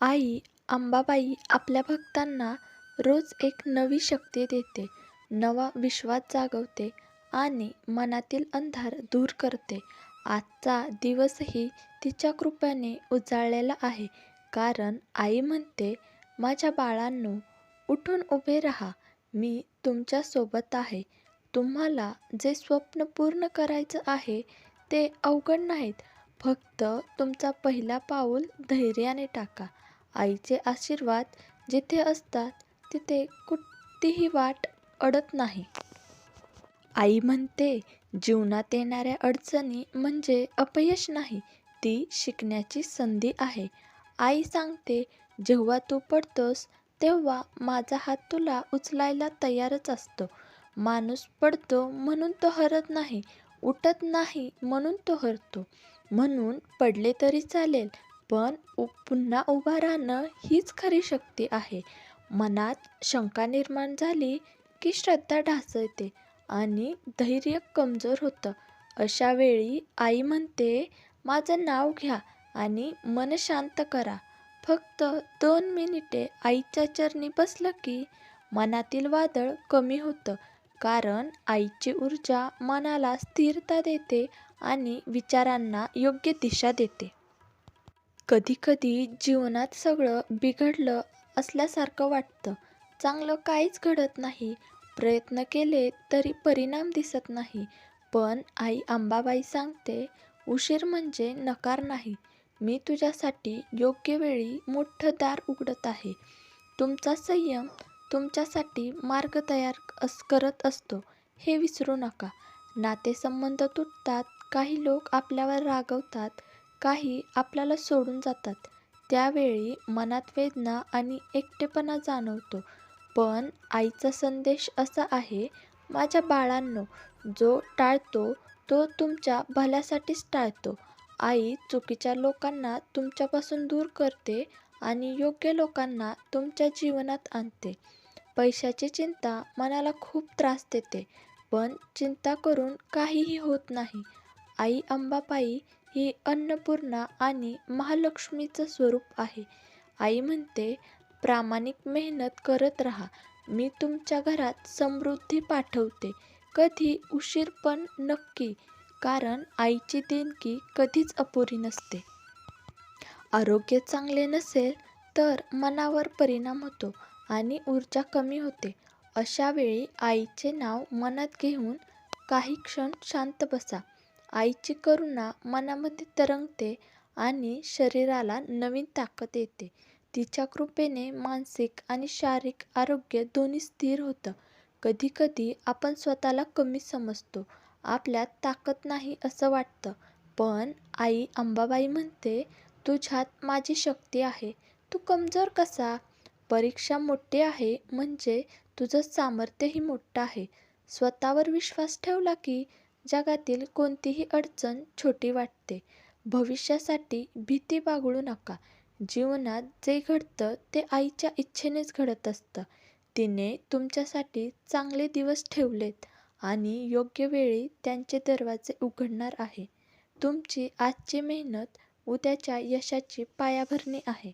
आई अंबाबाई आपल्या भक्तांना रोज एक नवी शक्ती देते, नवा विश्वास जागवते आणि मनातील अंधार दूर करते. आजचा दिवसही तिच्या कृपेने उजाळलेला आहे. कारण आई म्हणते, माझ्या बाळांनो, उठून उभे राहा. मी तुमच्या सोबत आहे. तुम्हाला जे स्वप्न पूर्ण करायचं आहे ते अवघड नाहीत. फक्त तुमचा पहिला पाऊल धैर्याने टाका. आईचे आशीर्वाद जिथे असतात तिथे कुठलीही वाट अडत नाही. आई म्हणते, जीवनात येणाऱ्या अडचणी म्हणजे अपयश नाही, ती शिकण्याची संधी आहे. आई सांगते, जेव्हा तू पडतोस तेव्हा माझा हात तुला उचलायला तयारच असतो. माणूस पडतो म्हणून तो हरत नाही, उठत नाही म्हणून तो हरतो. म्हणून पडले तरी चालेल, पण पुन्हा उभा राहणं हीच खरी शक्ती आहे. मनात शंका निर्माण झाली की श्रद्धा ढासळते आणि धैर्य कमजोर होतं. अशा वेळी आई म्हणते, माझं नाव घ्या आणि मन शांत करा. फक्त 2 मिनिटे आईच्या चरणी बसलं की मनातील वादळ कमी होतं. कारण आईची ऊर्जा मनाला स्थिरता देते आणि विचारांना योग्य दिशा देते. कधीकधी जीवनात सगळं बिघडलं असल्यासारखं वाटतं. चांगलं काहीच घडत नाही. प्रयत्न केले तरी परिणाम दिसत नाही. पण आई अंबाबाई सांगते, उशीर म्हणजे नकार नाही. मी तुझ्यासाठी योग्य वेळी मोठं दार उघडत आहे. तुमचा संयम तुमच्यासाठी मार्ग तयार करत असतो, हे विसरू नका. नातेसंबंध तुटतात, काही लोक आपल्यावर रागवतात, काही आपल्याला सोडून जातात. त्यावेळी मनात वेदना आणि एकटेपणा जाणवतो. पण आईचा संदेश असा आहे, माझ्या बाळांनो, जो टाळतो तो तुमच्या भल्यासाठीच टाळतो. आई चुकीच्या लोकांना तुमच्यापासून दूर करते आणि योग्य लोकांना तुमच्या जीवनात आणते. पैशाची चिंता मनाला खूप त्रास देते, पण चिंता करून काहीही होत नाही. आई अंबाबाई ही अन्नपूर्णा आणि महालक्ष्मीचं स्वरूप आहे. आई म्हणते, प्रामाणिक मेहनत करत राहा. मी तुमच्या घरात समृद्धी पाठवते. कधी उशीर पण नक्की, कारण आईची देणगी कधीच अपुरी नसते. आरोग्य चांगले नसेल तर मनावर परिणाम होतो आणि ऊर्जा कमी होते. अशा वेळी आईचे नाव मनात घेऊन काही क्षण शांत बसा. आईची करुणा मनामध्ये तरंगते आणि शरीराला नवीन ताकद येते. तिच्या कृपेने मानसिक आणि शारीरिक आरोग्य दोन्ही स्थिर होतं. कधीकधी आपण स्वतःला कमी समजतो, आपल्यात ताकद नाही असं वाटतं. पण आई अंबाबाई म्हणते, तुझ्यात माझी शक्ती आहे. तू कमजोर कसा? परीक्षा मोठी आहे म्हणजे तुझं सामर्थ्यही मोठं आहे. स्वतःवर विश्वास ठेवला की जगातील कोणतीही अडचण छोटी वाटते. भविष्यासाठी भीती बाळगू नका. जीवनात जे घडतं ते आईच्या इच्छेनेच घडत असतं. तिने तुमच्यासाठी चांगले दिवस ठेवलेत आणि योग्य वेळी त्यांचे दरवाजे उघडणार आहे. तुमची आजची मेहनत उद्याच्या यशाची पायाभरणी आहे.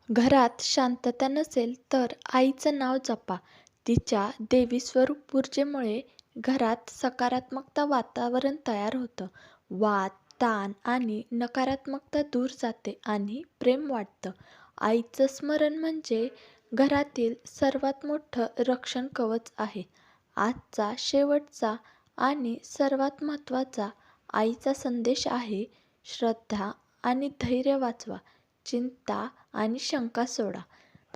घरात शांतता नसेल तर आईचं नाव जपा. तिच्या देवी स्वरूप ऊर्जेमुळे घरात सकारात्मकता वातावरण तयार होतं. वाद, ताण आणि नकारात्मकता दूर जाते आणि प्रेम वाढतं. आईचं स्मरण म्हणजे घरातील सर्वात मोठं रक्षण कवच आहे. आजचा शेवटचा आणि सर्वात महत्त्वाचा आईचा संदेश आहे, श्रद्धा आणि धैर्य वाचवा. चिंता आणि शंका सोडा.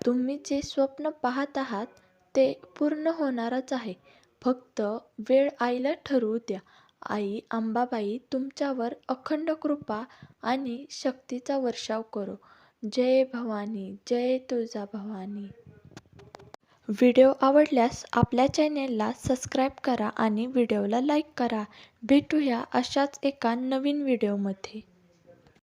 तुम्ही जे स्वप्न पाहत आहात ते पूर्ण होणारच आहे. फक्त वेळ आईला ठरवू द्या. आई अंबाबाई तुमच्यावर अखंड कृपा आणि शक्तीचा वर्षाव करो. जय भवानी, जय तुळजाभवानी. व्हिडिओ आवडल्यास आपल्या चॅनेलला सबस्क्राईब करा आणि व्हिडिओला लाईक करा. भेटूया अशाच एका नवीन व्हिडिओमध्ये.